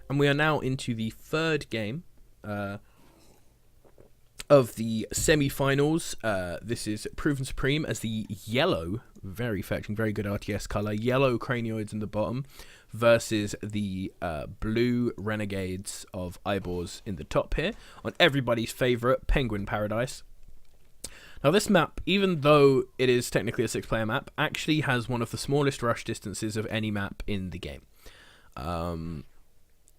And we are now into the third game of the semi-finals. This is ProvenSupreme as the yellow, very fetching, very good RTS colour, yellow Cranioids in the bottom, versus the blue Renegades of iBaWs in the top here, on everybody's favourite Penguin Paradise. Now this map, even though it is technically a 6-player map, actually has one of the smallest rush distances of any map in the game.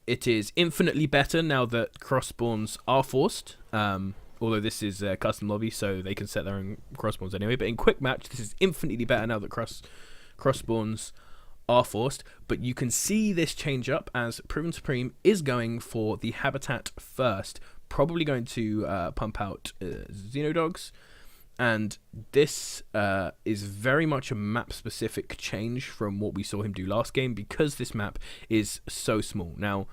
It is infinitely better now that cross spawns are forced, although this is a custom lobby, so they can set their own cross spawns anyway. But in quick match, this is infinitely better now that cross spawns are forced. But you can see this change up as ProvenSupreme is going for the habitat first, probably going to pump out Xenodogs. And this is very much a map-specific change from what we saw him do last game, because this map is so small. Now,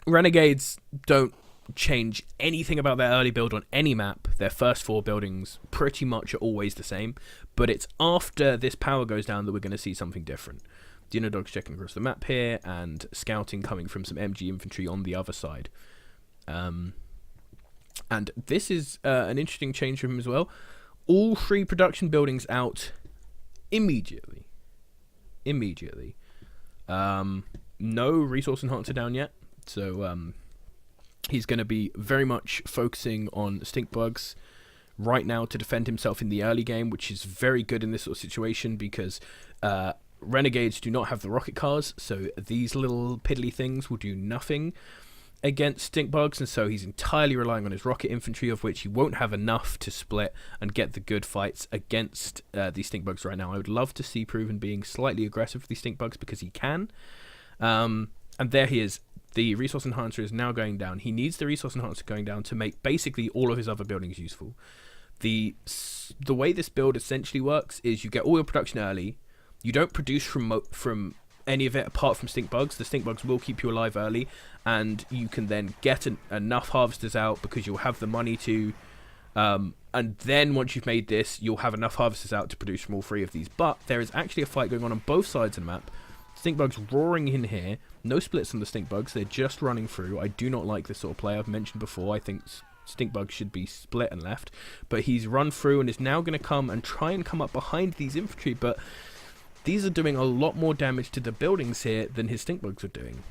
Renegades don't change anything about their early build on any map. Their first 4 buildings pretty much are always the same, but it's after this power goes down that we're going to see something different. Xenodogs checking across the map here, and scouting coming from some MG infantry on the other side. And this is an interesting change for him as well. All 3 production buildings out immediately. No resource enhancer down yet. So he's going to be very much focusing on stink bugs right now to defend himself in the early game, which is very good in this sort of situation because Renegades do not have the rocket cars. So these little piddly things will do nothing against stink bugs, and so he's entirely relying on his rocket infantry, of which he won't have enough to split and get the good fights against these stink bugs right now. I would love to see Proven being slightly aggressive with these stink bugs because he can. And there he is. The resource enhancer is now going down. He needs the resource enhancer going down to make basically all of his other buildings useful. The way this build essentially works is you get all your production early. You don't produce from any of it apart from stink bugs. The stink bugs will keep you alive early, and you can then get enough harvesters out because you'll have the money to, and then once you've made this, you'll have enough harvesters out to produce from all 3 of these. But there is actually a fight going on both sides of the map. Stink bugs roaring in here. No splits on the stink bugs. They're just running through. I do not like this sort of play. I've mentioned before, I think stink bugs should be split and left, but he's run through and is now going to come and try and come up behind these infantry, but these are doing a lot more damage to the buildings here than his stink bugs are doing.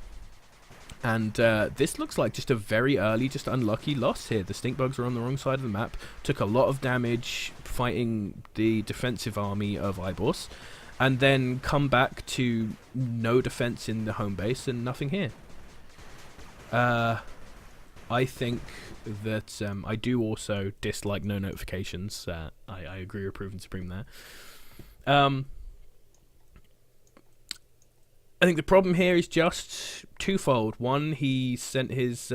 And this looks like just a very early, just unlucky loss here. The stink bugs are on the wrong side of the map. Took a lot of damage fighting the defensive army of iBaWs. And then come back to no defense in the home base and nothing here. I think that I do also dislike no notifications. I agree with ProvenSupreme there. I think the problem here is just twofold. One, he sent his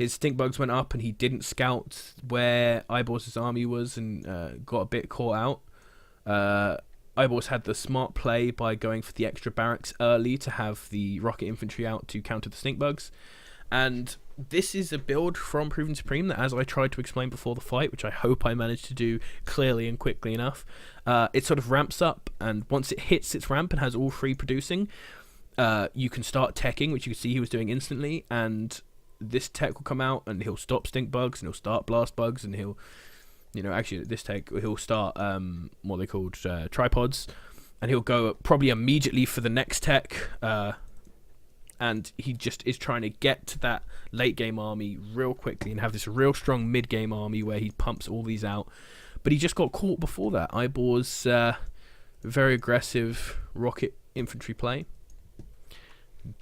stink bugs went up and he didn't scout where iBaWs' army was and got a bit caught out. iBaWs had the smart play by going for the extra barracks early to have the rocket infantry out to counter the stink bugs. And this is a build from ProvenSupreme that, as I tried to explain before the fight, which I hope I managed to do clearly and quickly enough, it sort of ramps up, and once it hits its ramp and has all 3 producing, you can start teching, which you can see he was doing instantly, and this tech will come out and he'll stop stink bugs and he'll start blast bugs and he'll, actually this tech, he'll start what they called tripods, and he'll go probably immediately for the next tech, and he just is trying to get to that late game army real quickly and have this real strong mid game army where he pumps all these out. But he just got caught before that. iBaWs very aggressive rocket infantry play.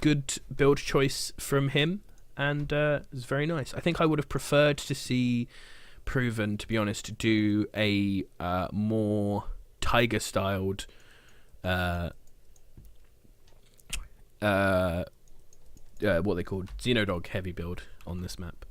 Good build choice from him, and it's very nice. I think I would have preferred to see Proven, to be honest, do a more Tiger styled what they called Xenodog heavy build on this map.